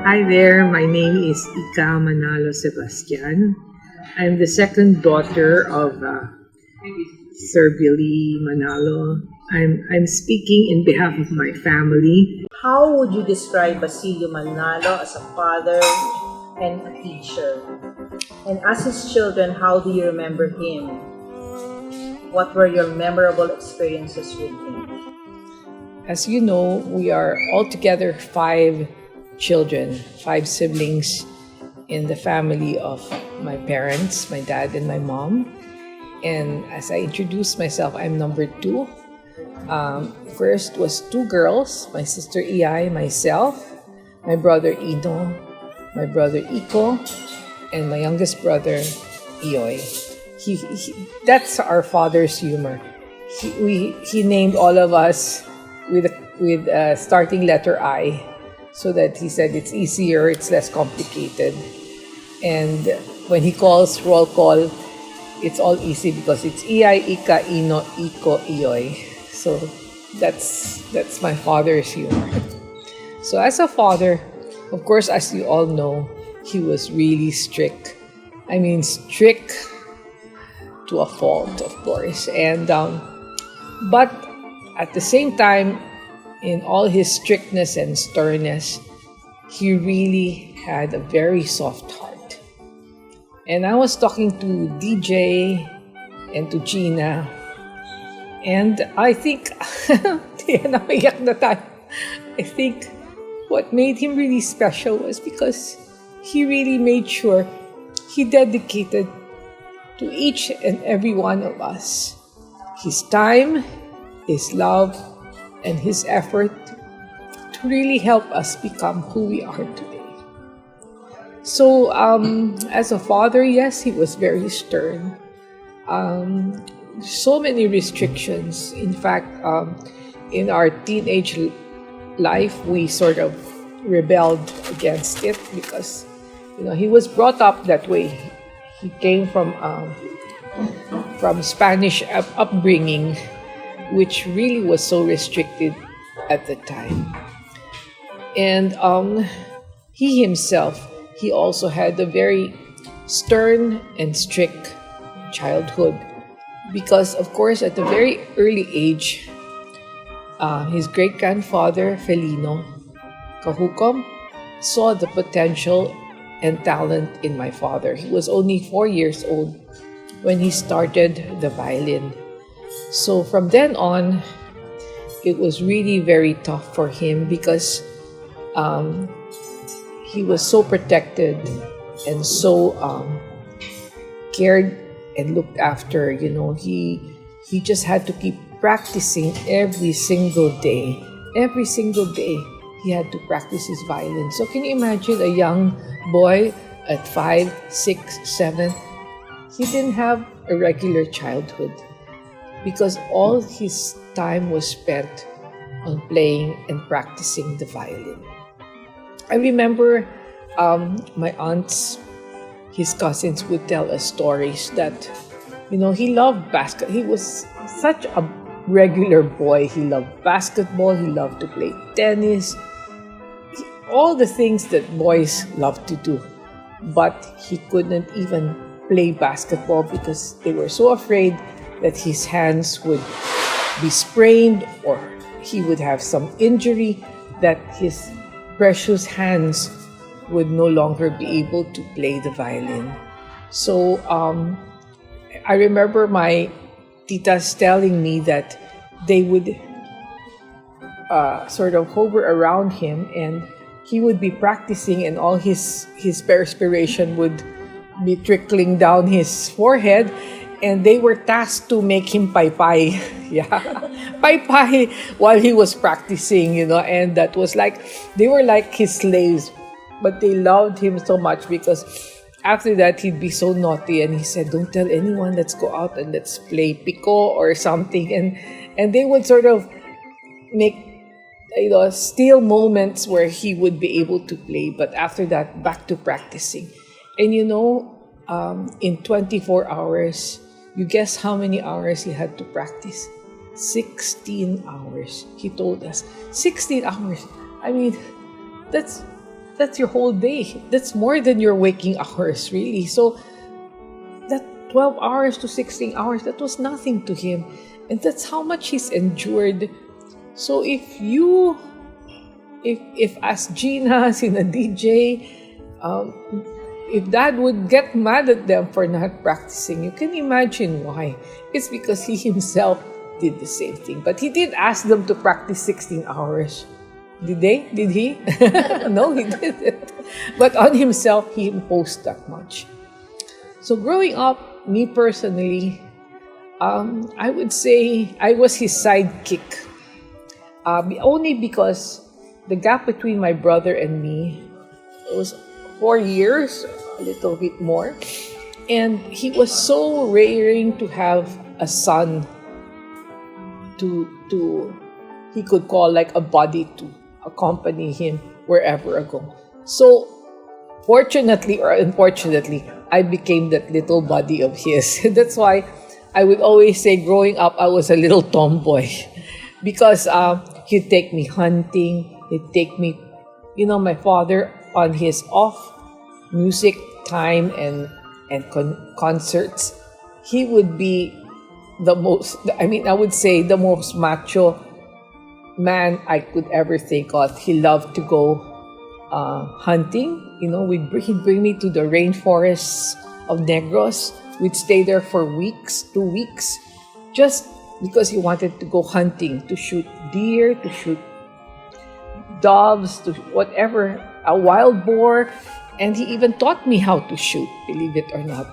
Hi there, my name is Ika Manalo Sebastian. I'm the second daughter of Sir Billy Manalo. I'm speaking in behalf of my family. How would you describe Basilio Manalo as a father and a teacher? And as his children, how do you remember him? What were your memorable experiences with him? As you know, we are altogether five children, five siblings in the family of my parents, my dad and my mom. And as I introduced myself, I'm number two. First was two girls, my sister Iai, myself, my brother Ino, my brother Iko, and my youngest brother Ioy. That's our father's humor. He named all of us with a starting letter I, so that he said it's easier, it's less complicated. And when he calls roll call, it's all easy because it's Iai, Ika, Ino, Iko, Ioy. So that's my father's humor. So as a father, of course, as you all know, he was really strict. I mean, strict to a fault, of course. And but at the same time, in all his strictness and sternness, he really had a very soft heart. And I was talking to DJ and to Gina, and I think, I think what made him really special was because he really made sure he dedicated to each and every one of us his time, his love, and his effort to really help us become who we are today. So, as a father, yes, he was very stern. So many restrictions. In fact, in our teenage life, we sort of rebelled against it because, he was brought up that way. He came from Spanish upbringing, which really was so restricted at the time. And he himself, he also had a very stern and strict childhood because, of course, at a very early age, his great-grandfather, Felino Cajucom, saw the potential and talent in my father. He was only 4 years old when he started the violin. So from then on, it was really very tough for him because he was so protected and so cared and looked after. He just had to keep practicing every single day. Every single day, he had to practice his violin. So can you imagine a young boy at 5, 6, 7? He didn't have a regular childhood because all his time was spent on playing and practicing the violin. I remember my aunts, his cousins would tell us stories that, he loved basketball. He was such a regular boy. He loved basketball. He loved to play tennis. All the things that boys love to do. But he couldn't even play basketball because they were so afraid that his hands would be sprained or he would have some injury that his precious hands would no longer be able to play the violin. So I remember my titas telling me that they would sort of hover around him and he would be practicing and all his perspiration would be trickling down his forehead, and they were tasked to make him paypay. Yeah, paypay while he was practicing, and that was like, they were like his slaves, but they loved him so much because after that he'd be so naughty and he said, don't tell anyone, let's go out and let's play pico or something, and they would sort of make steal moments where he would be able to play, but after that back to practicing. And in 24 hours, you guess how many hours he had to practice? 16 hours. He told us 16 hours. I mean, that's that's your whole day. That's more than your waking hours, really. So that 12 hours to 16 hours, that was nothing to him. And that's how much he's endured. So if as Gina, Sina DJ, if dad would get mad at them for not practicing, you can imagine why. It's because he himself did the same thing. But he did ask them to practice 16 hours. Did they? Did he? No, he didn't. But on himself, he imposed that much. So growing up, me personally, I would say I was his sidekick. Only because the gap between my brother and me was 4 years, a little bit more. And he was so raring to have a son to he could call like a buddy to accompany him wherever I go. So fortunately or unfortunately, I became that little buddy of his. That's why I would always say growing up, I was a little tomboy. Because he'd take me hunting, he'd take me, my father on his off music time and concerts, he would be the most, I would say the most macho man I could ever think of. He loved to go hunting. He'd bring me to the rainforests of Negros. We'd stay there for weeks, 2 weeks, just because he wanted to go hunting, to shoot deer, to shoot doves, to whatever, a wild boar. And he even taught me how to shoot, believe it or not.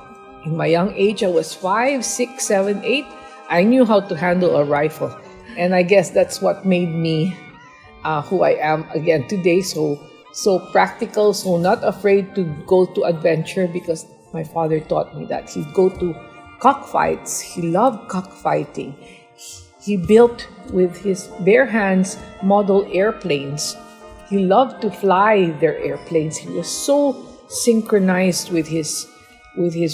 In my young age, I was 5, 6, 7, 8. I knew how to handle a rifle. And I guess that's what made me who I am again today. So practical, so not afraid to go to adventure, because my father taught me that. He'd go to cockfights. He loved cockfighting. He built with his bare hands model airplanes. He loved to fly their airplanes. He was so synchronized with his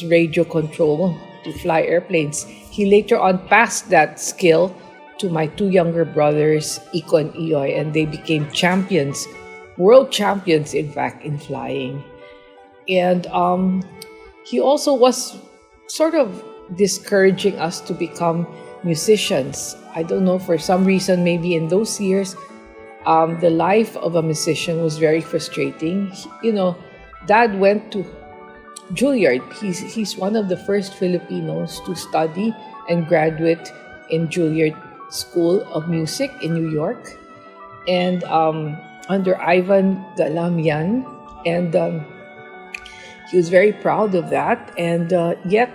radio control to fly airplanes. He later on passed that skill to my 2 younger brothers, Iko and Ioy, and they became champions, world champions, in fact, in flying. And he also was sort of discouraging us to become musicians. I don't know, for some reason, maybe in those years, the life of a musician was very frustrating. Dad went to Juilliard. He's one of the first Filipinos to study and graduate in Juilliard School of Music in New York, and under Ivan Galamian, and he was very proud of that. And yet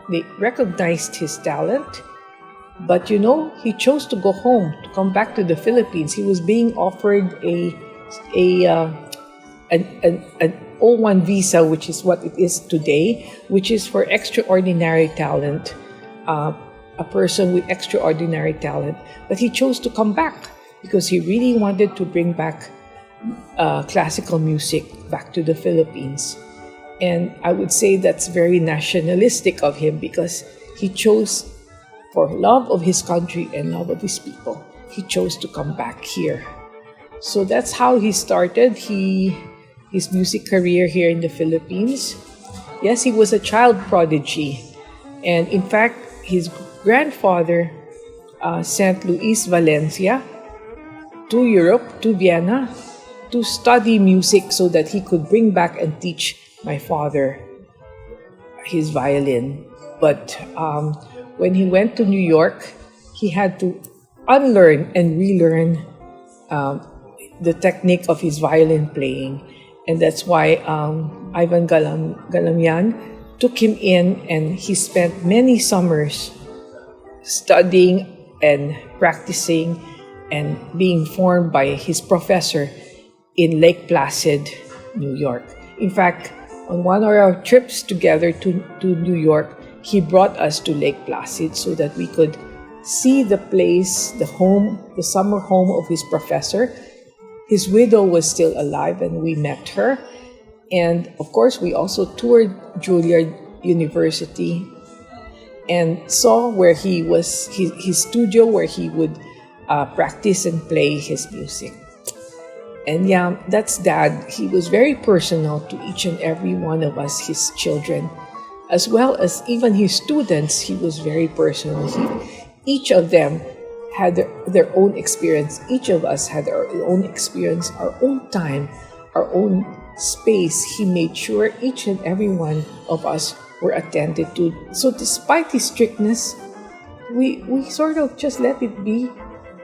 they recognized his talent. But he chose to go home, to come back to the Philippines. He was being offered an O1 visa, which is what it is today, which is for extraordinary talent, a person with extraordinary talent. But he chose to come back because he really wanted to bring back classical music back to the Philippines. And I would say that's very nationalistic of him, because he chose, for love of his country and love of his people, he chose to come back here. So that's how he started his music career here in the Philippines. Yes, he was a child prodigy. And in fact, his grandfather sent Luis Valencia to Europe, to Vienna, to study music so that he could bring back and teach my father his violin. But when he went to New York, he had to unlearn and relearn the technique of his violin playing. And that's why Ivan Galamian took him in, and he spent many summers studying and practicing and being formed by his professor in Lake Placid, New York. In fact, on one of our trips together to New York, he brought us to Lake Placid so that we could see the place, the home, the summer home of his professor. His widow was still alive, and we met her. And of course, we also toured Juilliard University and saw where he was, his studio, where he would practice and play his music. And yeah, that's Dad. He was very personal to each and every one of us, his children, as well as even his students. He was very personal. Each of them had their own experience. Each of us had our own experience, our own time, our own space. He made sure each and every one of us were attended to. So despite his strictness, we sort of just let it be.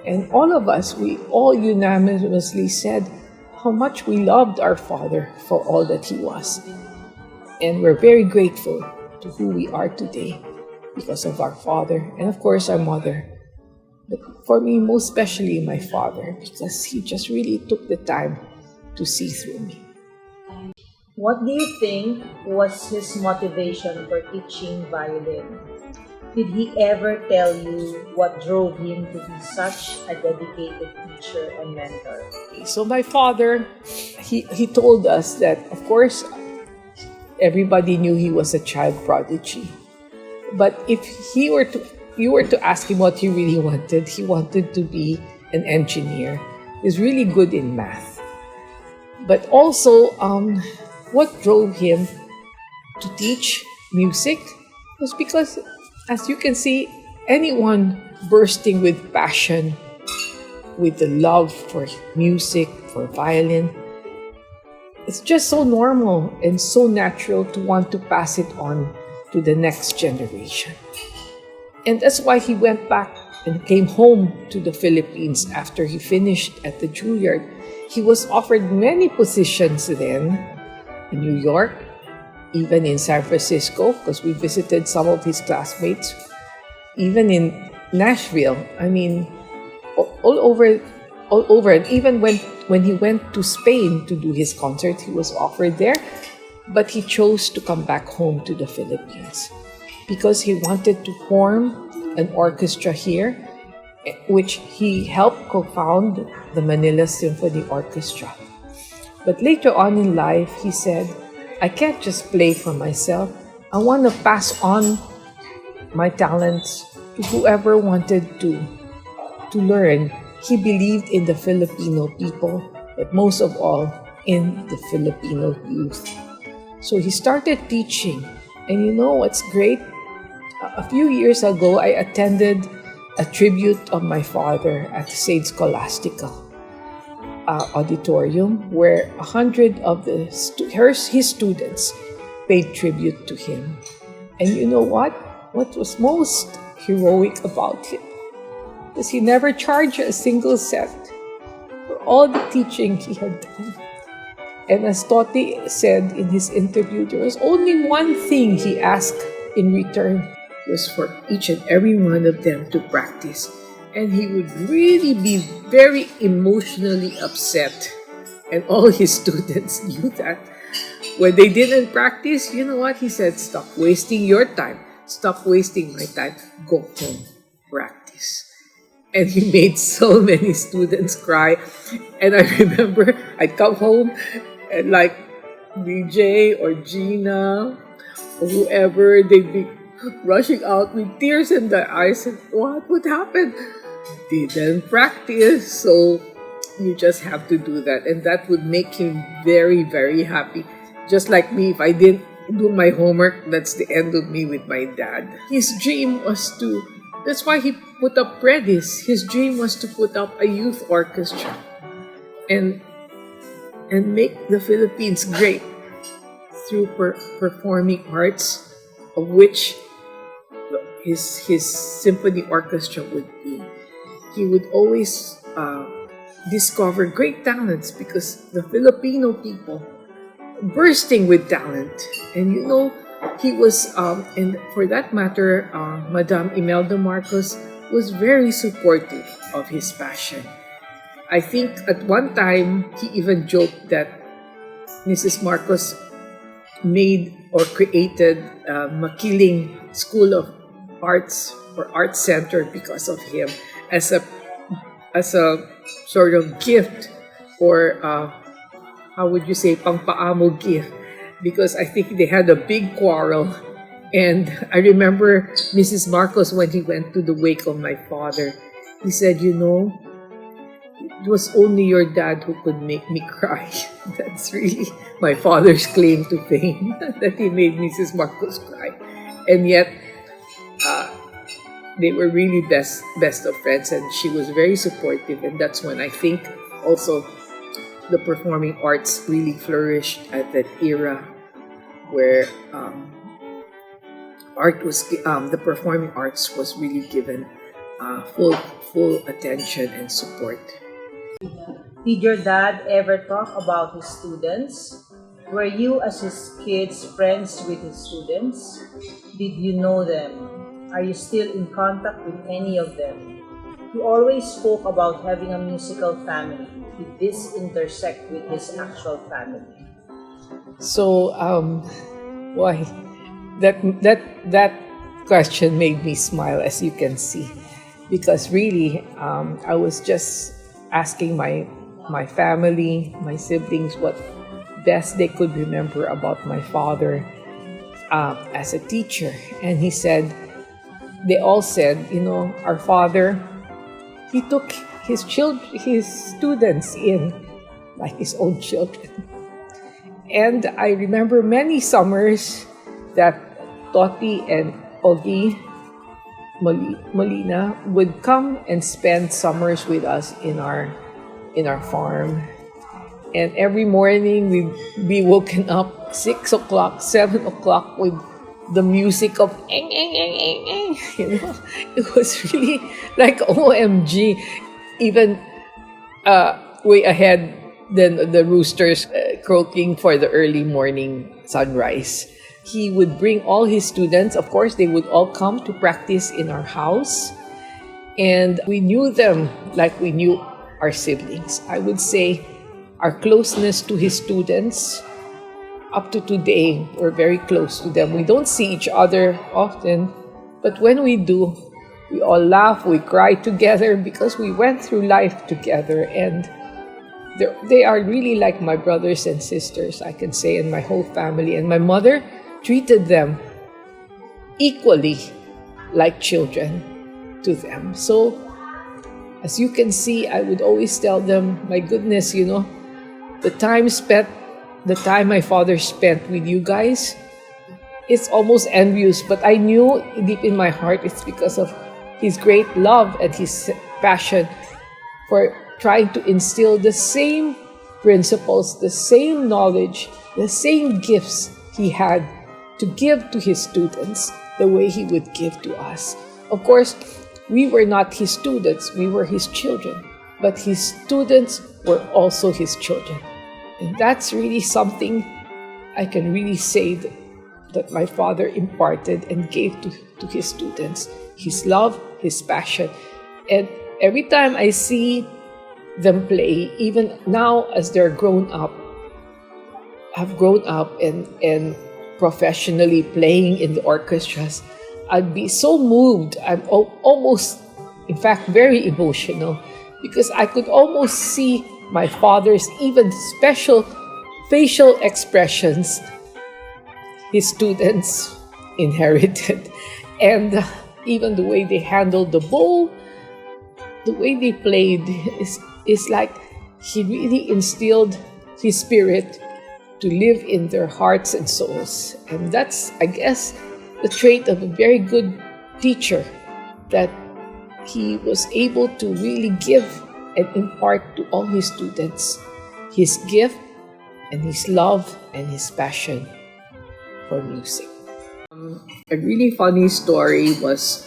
And all of us, we all unanimously said how much we loved our father for all that he was. And we're very grateful to who we are today because of our father and of course our mother. But for me, most especially my father, because he just really took the time to see through me. What do you think was his motivation for teaching violin? Did he ever tell you what drove him to be such a dedicated teacher and mentor? So my father, he told us that, of course, everybody knew he was a child prodigy. But if you were to ask him what he really wanted, he wanted to be an engineer. He's really good in math. But also, what drove him to teach music was because, as you can see, anyone bursting with passion, with the love for music, for violin, it's just so normal and so natural to want to pass it on to the next generation. And that's why he went back and came home to the Philippines after he finished at the Juilliard. He was offered many positions then in New York, even in San Francisco, because we visited some of his classmates, even in Nashville. I mean, all over. And even when he went to Spain to do his concert, he was offered there, but he chose to come back home to the Philippines because he wanted to form an orchestra here, which he helped co-found the Manila Symphony Orchestra. But later on in life, he said, I can't just play for myself. I want to pass on my talents to whoever wanted to learn. He believed in the Filipino people, but most of all, in the Filipino youth. So he started teaching. And you know what's great? A few years ago, I attended a tribute of my father at St. Scholastica auditorium, where 100 of his students paid tribute to him. And you know what? What was most heroic about him was he never charged a single cent for all the teaching he had done. And as Totti said in his interview, there was only one thing he asked in return, was for each and every one of them to practice. And he would really be very emotionally upset. And all his students knew that. When they didn't practice, you know what? He said, stop wasting your time. Stop wasting my time. Go home. Practice. And he made so many students cry. And I remember I'd come home and like DJ or Gina or whoever, they'd be rushing out with tears in their eyes. And what happened? Didn't practice. So you just have to do that. And that would make him very, very happy. Just like me, if I didn't do my homework, that's the end of me with my dad. His dream was to, that's why he put up Predis. His dream was to put up a youth orchestra and make the Philippines great through performing arts, of which his symphony orchestra would be. He would always discover great talents because the Filipino people bursting with talent. And you know, he was, and for that matter, Madame Imelda Marcos was very supportive of his passion. I think at one time, he even joked that Mrs. Marcos made or created Makiling School of Arts or Art Center because of him as a sort of gift, or how would you say, pangpaamo gift, because I think they had a big quarrel. And I remember Mrs. Marcos, when he went to the wake of my father, he said, you know, it was only your dad who could make me cry. That's really my father's claim to fame, that he made Mrs. Marcos cry. And yet, they were really best of friends, and she was very supportive. And that's when I think also the performing arts really flourished at that era, where the performing arts was really given full attention and support. Did your dad ever talk about his students? Were you, as his kids, friends with his students? Did you know them? Are you still in contact with any of them? He always spoke about having a musical family. Did this intersect with his actual family? So, why? That question made me smile, as you can see, because really, I was just asking my family, my siblings, what best they could remember about my father as a teacher, and they all said, our father, he took his students in like his own children. And I remember many summers that Toti and Ogie Molina would come and spend summers with us in our farm. And every morning we'd be woken up 6 o'clock, 7 o'clock with the music of eng, eng, eng, eng, eng. It was really like OMG, even way ahead than the roosters croaking for the early morning sunrise. He would bring all his students. Of course, they would all come to practice in our house. And we knew them like we knew our siblings. I would say our closeness to his students, up to today, we're very close to them. We don't see each other often, but when we do, we all laugh, we cry together because we went through life together. And they are really like my brothers and sisters, I can say, and my whole family. And my mother treated them equally like children to them. So, as you can see, I would always tell them, my goodness, the time my father spent with you guys, it's almost envious, but I knew deep in my heart it's because of his great love and his passion for trying to instill the same principles, the same knowledge, the same gifts he had to give to his students the way he would give to us. Of course, we were not his students, we were his children, but his students were also his children. And that's really something I can really say that my father imparted and gave to his students. His love, his passion. And every time I see them play, even now as they're have grown up and professionally playing in the orchestras, I'd be so moved. I'm almost, in fact, very emotional, because I could almost see my father's even special facial expressions his students inherited. And even the way they handled the bowl, the way they played is like he really instilled his spirit to live in their hearts and souls. And that's, I guess, the trait of a very good teacher, that he was able to really give and impart to all his students his gift and his love and his passion for music. A really funny story was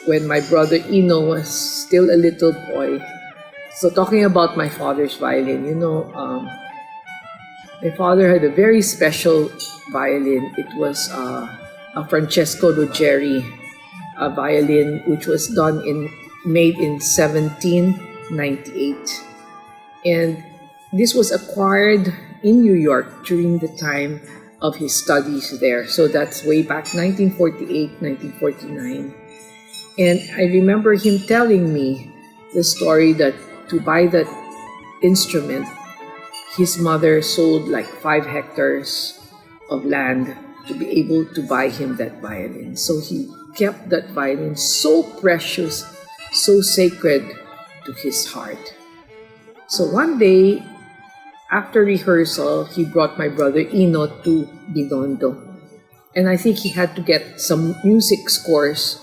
when my brother Ino was still a little boy. So talking about my father's violin, my father had a very special violin. It was a Francesco Ruggeri violin, which was made in 1798. And this was acquired in New York during the time of his studies there. So that's way back 1948, 1949. And I remember him telling me the story that to buy that instrument, his mother sold like 5 hectares of land to be able to buy him that violin. So he kept that violin so precious, so sacred to his heart. So one day, after rehearsal, he brought my brother Ino to Binondo. And I think he had to get some music scores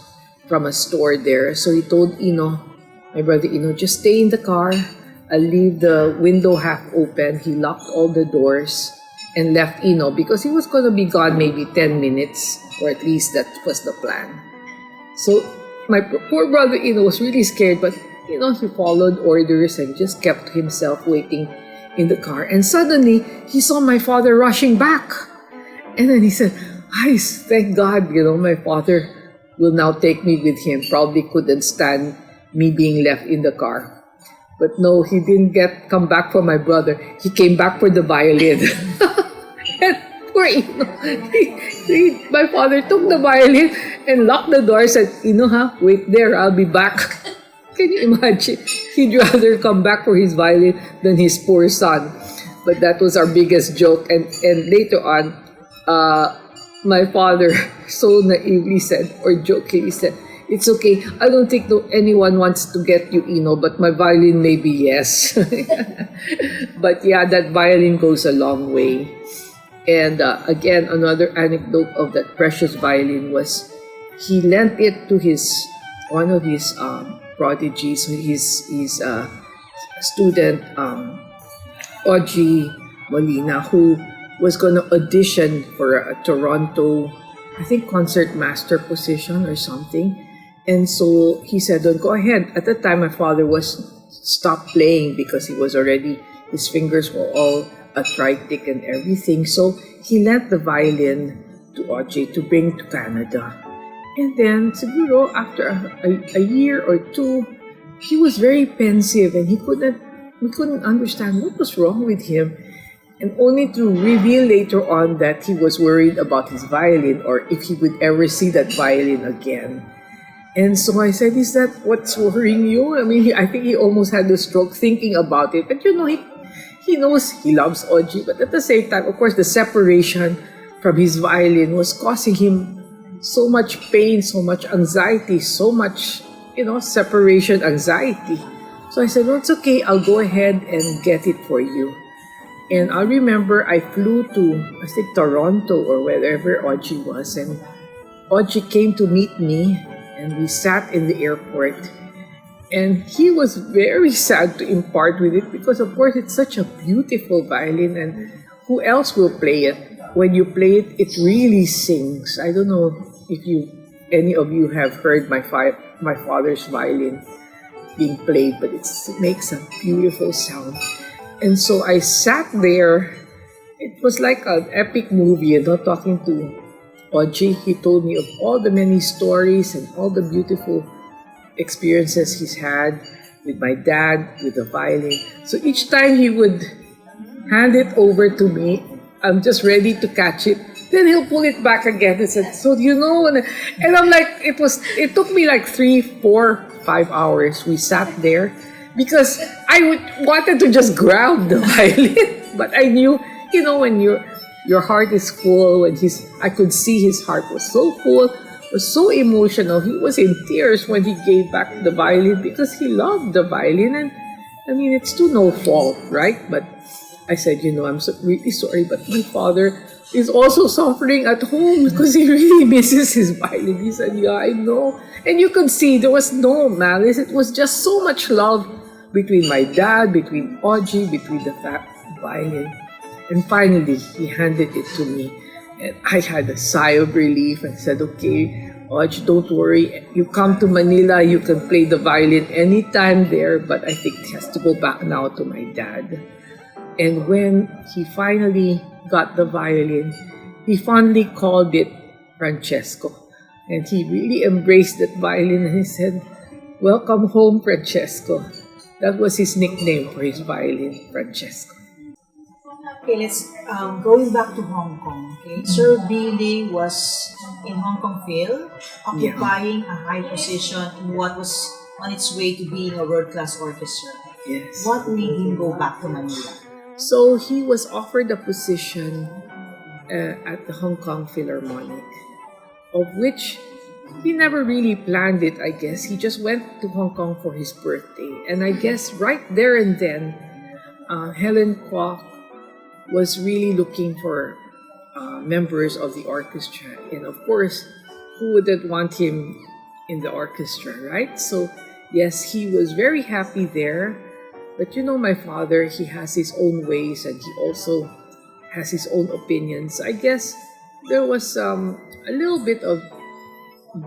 from a store there. So he told Ino, my brother Ino, just stay in the car. I'll leave the window half open. He locked all the doors and left Ino because he was going to be gone maybe 10 minutes, or at least that was the plan. So my poor brother Ino was really scared, but he followed orders and just kept himself waiting in the car. And suddenly, he saw my father rushing back. And then he said, "Ay, thank God, my father will now take me with him." Probably couldn't stand me being left in the car. But no, he didn't come back for my brother. He came back for the violin. And poor Ino, my father took the violin and locked the door and said, wait there, I'll be back. Can you imagine? He'd rather come back for his violin than his poor son. But that was our biggest joke. And later on, my father so naively said, or jokingly said, "It's okay. I don't think anyone wants to get you, Ino, but my violin maybe yes." But yeah, that violin goes a long way. And again, another anecdote of that precious violin was he lent it to one of his prodigies, his student, Audrey Molina, who was going to audition for a Toronto, I think, concertmaster position or something. And so he said, "Go ahead." At the time, my father was stopped playing because his fingers were all arthritic and everything. So he lent the violin to Audrey to bring to Canada. And then, siguro, after a year or two, he was very pensive and we couldn't understand what was wrong with him. And only to reveal later on that he was worried about his violin or if he would ever see that violin again. And so I said, "Is that what's worrying you?" I mean, I think he almost had a stroke thinking about it. But he knows he loves Audrey. But at the same time, of course, the separation from his violin was causing him so much pain, so much anxiety, so much, separation anxiety. So I said, "Well, it's okay. I'll go ahead and get it for you." And I remember I flew to, I think, Toronto or wherever Audrey was. And Audrey came to meet me and we sat in the airport. And he was very sad to part with it because, of course, it's such a beautiful violin and who else will play it? When you play it, it really sings. I don't know if any of you have heard my father's violin being played, but it makes a beautiful sound. And so I sat there. It was like an epic movie, talking to Audrey. He told me of all the many stories and all the beautiful experiences he's had with my dad, with the violin. So each time he would hand it over to me, I'm just ready to catch it. Then he'll pull it back again and said, "So and I'm like, it took me like 3, 4, 5 hours. We sat there because I wanted to just grab the violin, but I knew, when your heart is full, I could see his heart was so full, was so emotional. He was in tears when he gave back the violin because he loved the violin. And I mean, it's to no fault, right? But I said, I'm really sorry, but my father is also suffering at home because he really misses his violin. He said, "Yeah, I know." And you could see there was no malice. It was just so much love between my dad, between Audrey, between the violin. And finally, he handed it to me. And I had a sigh of relief and said, "Okay, Audrey, don't worry. You come to Manila, you can play the violin anytime there, but I think it has to go back now to my dad." And when he finally got the violin, he fondly called it Francesco. And he really embraced that violin and he said, "Welcome home, Francesco." That was his nickname for his violin, Francesco. Okay, let's going back to Hong Kong. Okay, Sir Billy was in Hong Kong Phil, occupying a high position in what was on its way to being a world-class orchestra. Yes. What made him go back to Manila? So he was offered a position at the Hong Kong Philharmonic, of which he never really planned it, I guess. He just went to Hong Kong for his birthday. And I guess right there and then, Helen Kwok was really looking for members of the orchestra. And of course, who wouldn't want him in the orchestra, right? So, yes, he was very happy there. But you know, my father, he has his own ways and he also has his own opinions. I guess there was a little bit of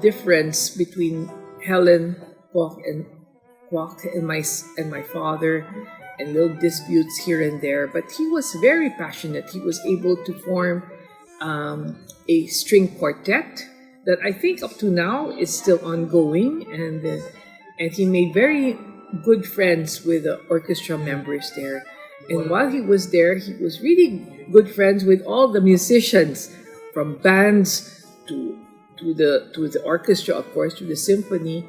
difference between Helen Kwok and my father, and little disputes here and there. But he was very passionate. He was able to form a string quartet that I think up to now is still ongoing, and he made very good friends with the orchestra members there. And while he was there, he was really good friends with all the musicians, from bands to the orchestra, of course, to the symphony.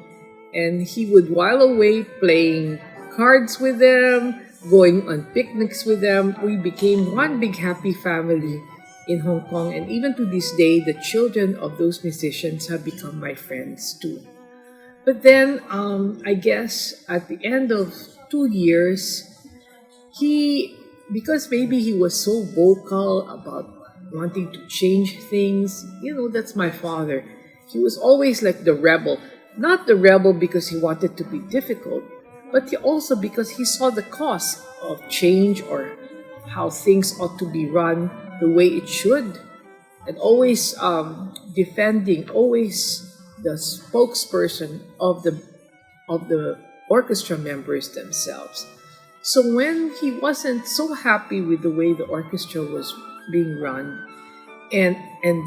And he would while away playing cards with them, going on picnics with them. We became one big happy family in Hong Kong, and even to this day, the children of those musicians have become my friends too. But then, I guess at the end of 2 years, because maybe he was so vocal about wanting to change things, that's my father. He was always like the rebel. Not the rebel because he wanted to be difficult, but also because he saw the cost of change or how things ought to be run the way it should. And always defending, always the spokesperson of the orchestra members themselves. So when he wasn't so happy with the way the orchestra was being run, and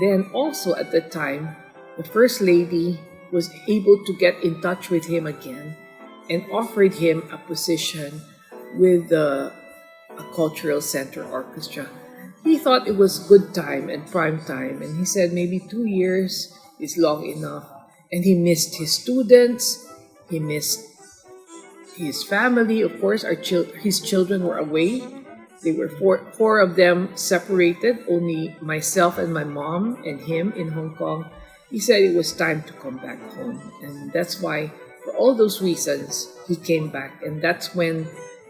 then also at the time, the First Lady was able to get in touch with him again and offered him a position with a cultural center orchestra. He thought it was good time and prime time, and he said maybe 2 years is long enough. And he missed his students, he missed his family. Of course, his children were away. They were four of them separated, only myself and my mom and him in Hong Kong. He said it was time to come back home. And that's why, for all those reasons, he came back. And that's when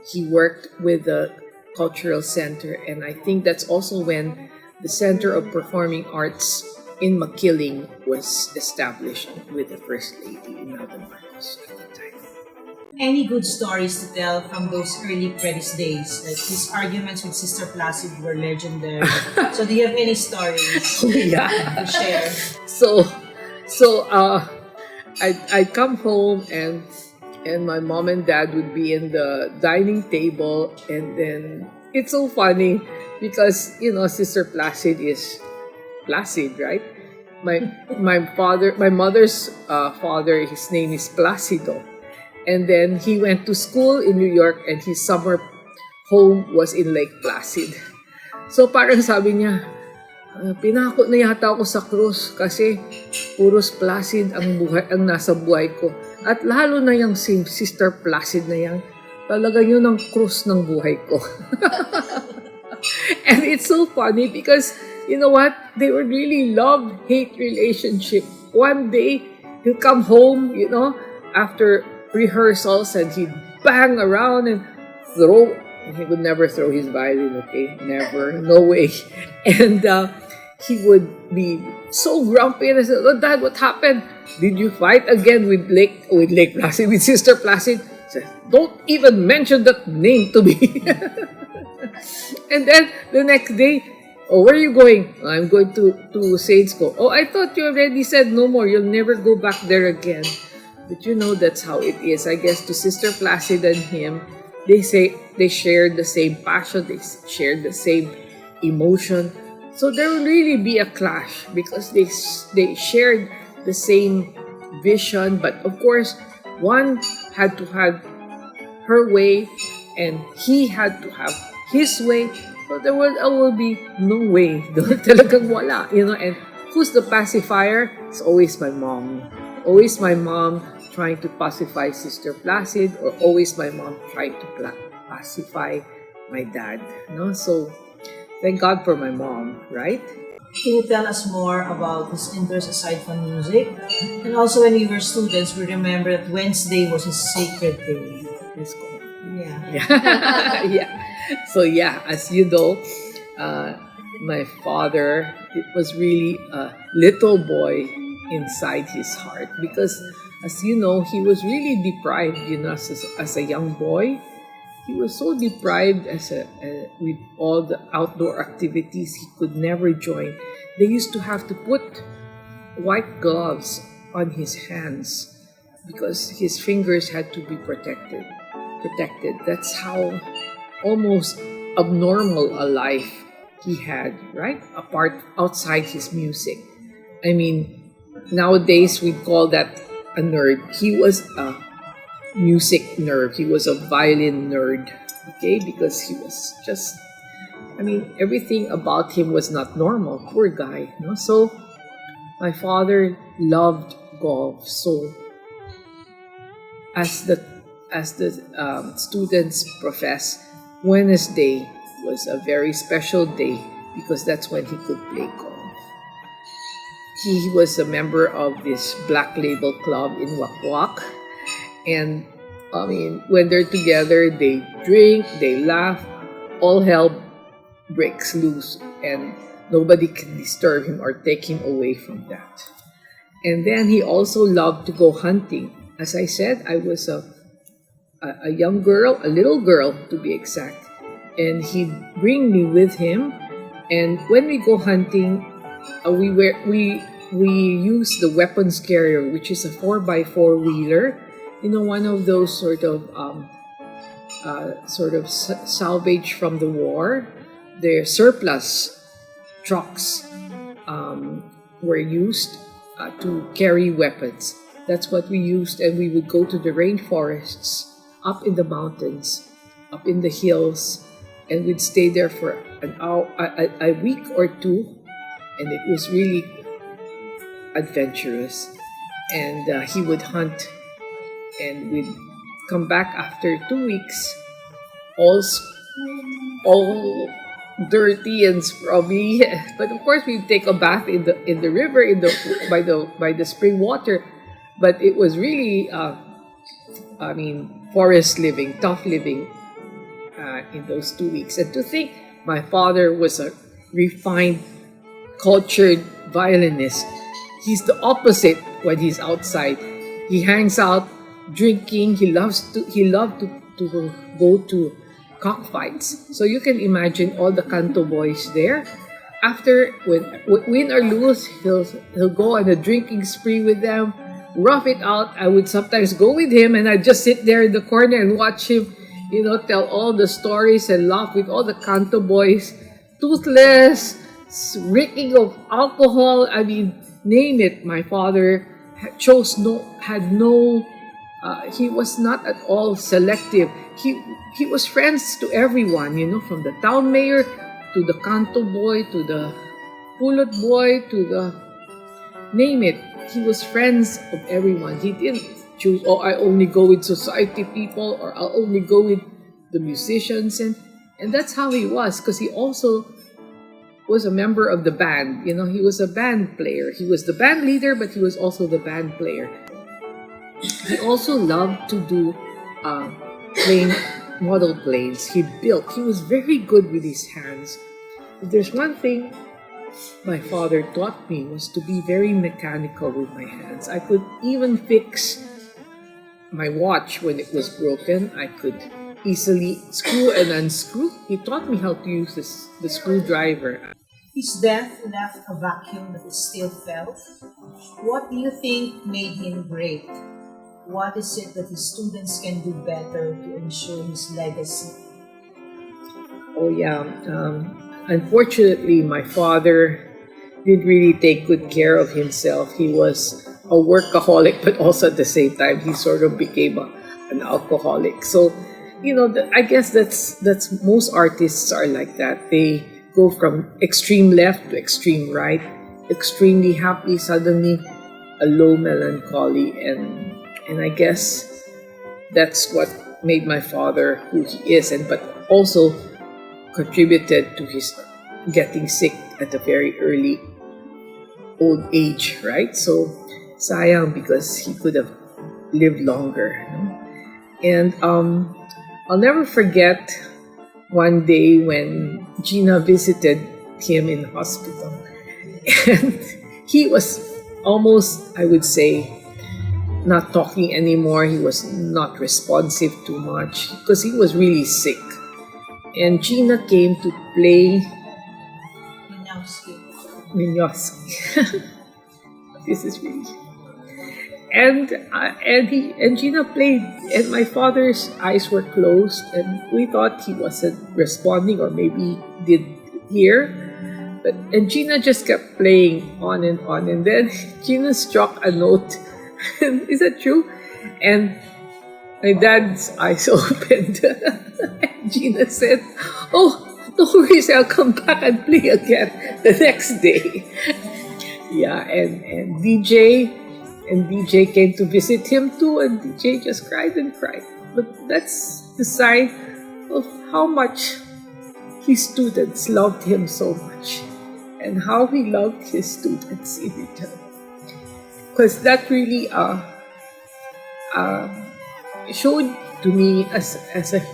he worked with the Cultural Center. And I think that's also when the Center of Performing Arts in Makiling was established with the First Lady, Imelda Marcos, at the time. Any good stories to tell from those early Predis days? Like his arguments with Sister Placid were legendary. So do you have any stories Yeah. to share? So I'd come home and my mom and dad would be in the dining table, and then it's so funny because Sister Placid is Placid, right? My mother's father, his name is Placido, and then he went to school in New York, and his summer home was in Lake Placid. So parang sabi niya, pinako na yata ako sa krus kasi puros Placid ang nasa buhay ko. At lalo na yung Sister Placid na yan, talaga yun ang krus ng buhay ko. And it's so funny because, you know what? They were really love-hate relationship. One day, he'll come home, after rehearsals, and he'd bang around and throw. And he would never throw his violin, okay? Never. No way. And he would be so grumpy, and I said, "Oh, Dad, what happened? Did you fight again with Lake Placid, with Sister Placid?" He said, "Don't even mention that name to me." And then the next day, "Oh, where are you going?" "I'm going to Saints Co." "Oh, I thought you already said no more. You'll never go back there again." But that's how it is. I guess to Sister Placid and him, they say they shared the same passion, they shared the same emotion. So there will really be a clash because they shared the same vision, but of course, one had to have her way and he had to have his way. So there will be no way. Talagang wala, and who's the pacifier? It's always my mom. Always my mom trying to pacify Sister Placid, or always my mom trying to pacify my dad. So thank God for my mom, right? Can you tell us more about his interest aside from music? And also when we were students, we remember that Wednesday was a sacred day. Let's go. Yeah. Yeah. Yeah. So yeah, as you know, uh, my father, it was really a little boy inside his heart because, as you know, he was really deprived. As a young boy, he was so deprived with all the outdoor activities he could never join. They used to have to put white gloves on his hands because his fingers had to be protected. Protected. That's how almost abnormal a life he had, right? Apart outside his music. I mean, nowadays we call that a nerd. He was a music nerd. He was a violin nerd, okay? Because he was just, I mean, everything about him was not normal. Poor guy, no? So my father loved golf. So as the students profess, Wednesday was a very special day because that's when he could play golf. He was a member of this Black Label Club in Wakwak, and I mean, when they're together, they drink, they laugh, all hell breaks loose, and nobody can disturb him or take him away from that. And then he also loved to go hunting. As I said, I was a young girl, a little girl to be exact, and he'd bring me with him. And when we go hunting, we use the weapons carrier, which is a 4x4 wheeler. You know, one of those salvage from the war. Their surplus trucks were used to carry weapons. That's what we used, and we would go to the rainforests, up in the mountains, up in the hills, and we'd stay there for an hour, a week or two, and it was really adventurous. And he would hunt, and we'd come back after 2 weeks, all dirty and scrubby. But of course, we'd take a bath in the river, by the spring water. But it was really, forest living, tough living in those 2 weeks. And to think my father was a refined, cultured violinist. He's the opposite when he's outside. He hangs out drinking. He loved to go to cockfights. So you can imagine all the canto boys there. After, when win or lose, he'll go on a drinking spree with them, rough it out. I would sometimes go with him, and I'd just sit there in the corner and watch him, tell all the stories and laugh with all the canto boys, toothless, reeking of alcohol. I mean, name it. My father he was not at all selective. He was friends to everyone, from the town mayor to the canto boy to the pulot boy to the name it. He was friends of everyone. He didn't choose, I only go with society people, or I'll only go with the musicians. And that's how he was, because he also was a member of the band. He was a band player. He was the band leader, but he was also the band player. He also loved to do plane model planes. He was very good with his hands. If there's one thing my father taught me, was to be very mechanical with my hands. I could even fix my watch when it was broken. I could easily screw and unscrew. He taught me how to use the screwdriver. His death left a vacuum that is still felt. What do you think made him great? What is it that his students can do better to ensure his legacy? Oh yeah. Unfortunately, my father didn't really take good care of himself. He was a workaholic, but also at the same time, he sort of became an alcoholic. So, I guess that's most artists are like that. They go from extreme left to extreme right, extremely happy, suddenly a low melancholy, and I guess that's what made my father who he is, but also contributed to his getting sick at a very early old age, right? So sayang, because he could have lived longer. And I'll never forget one day when Gina visited him in hospital. And he was almost, I would say, not talking anymore. He was not responsive too much because he was really sick. And Gina came to play Minyowski. This is really. And Gina played, and my father's eyes were closed, and we thought he wasn't responding, or maybe did hear. And Gina just kept playing on, and then Gina struck a note. Is that true? And my dad's eyes opened. And Gina said, "Oh, no worries, I'll come back and play again the next day." Yeah, and DJ came to visit him too, and DJ just cried and cried. But that's the sign of how much his students loved him so much, and how he loved his students in return. Because that really showed to me as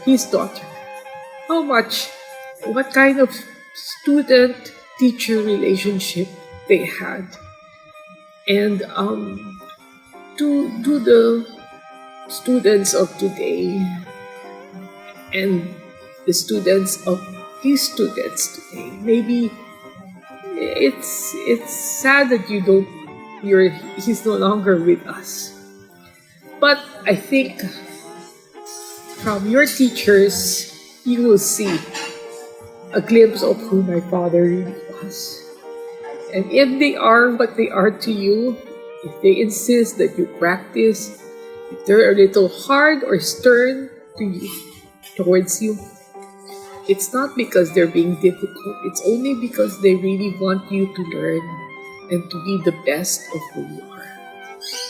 his daughter what kind of student-teacher relationship they had. And to the students of today and the students of his students today, maybe it's sad that he's no longer with us. But I think from your teachers, you will see a glimpse of who my father really was. And if they are what they are to you, if they insist that you practice, if they're a little hard or stern towards you, it's not because they're being difficult. It's only because they really want you to learn and to be the best of who you are.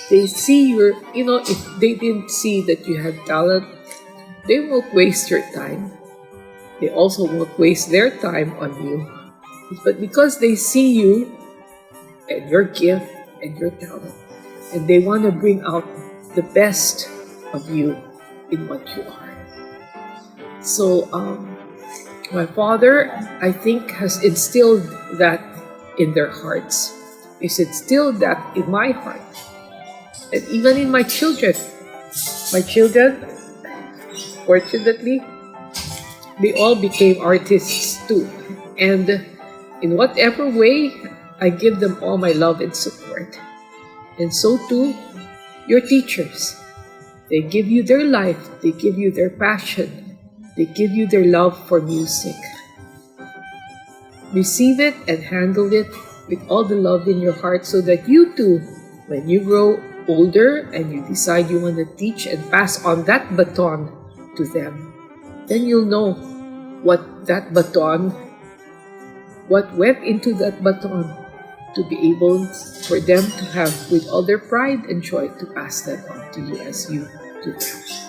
They see if they didn't see that you had talent, they won't waste your time. They also won't waste their time on you. But because they see you and your gift and your talent, and they want to bring out the best of you in what you are. So, my father, I think, has instilled that in their hearts. He's instilled that in my heart. And even in my children. My children, fortunately, they all became artists too. And in whatever way, I give them all my love and support. And so too, your teachers. They give you their life, they give you their passion, they give you their love for music. Receive it and handle it with all the love in your heart so that you too, when you grow older and you decide you want to teach and pass on that baton to them, then you'll know what went into that baton to be able for them to have with all their pride and joy to pass that on to you as you do that.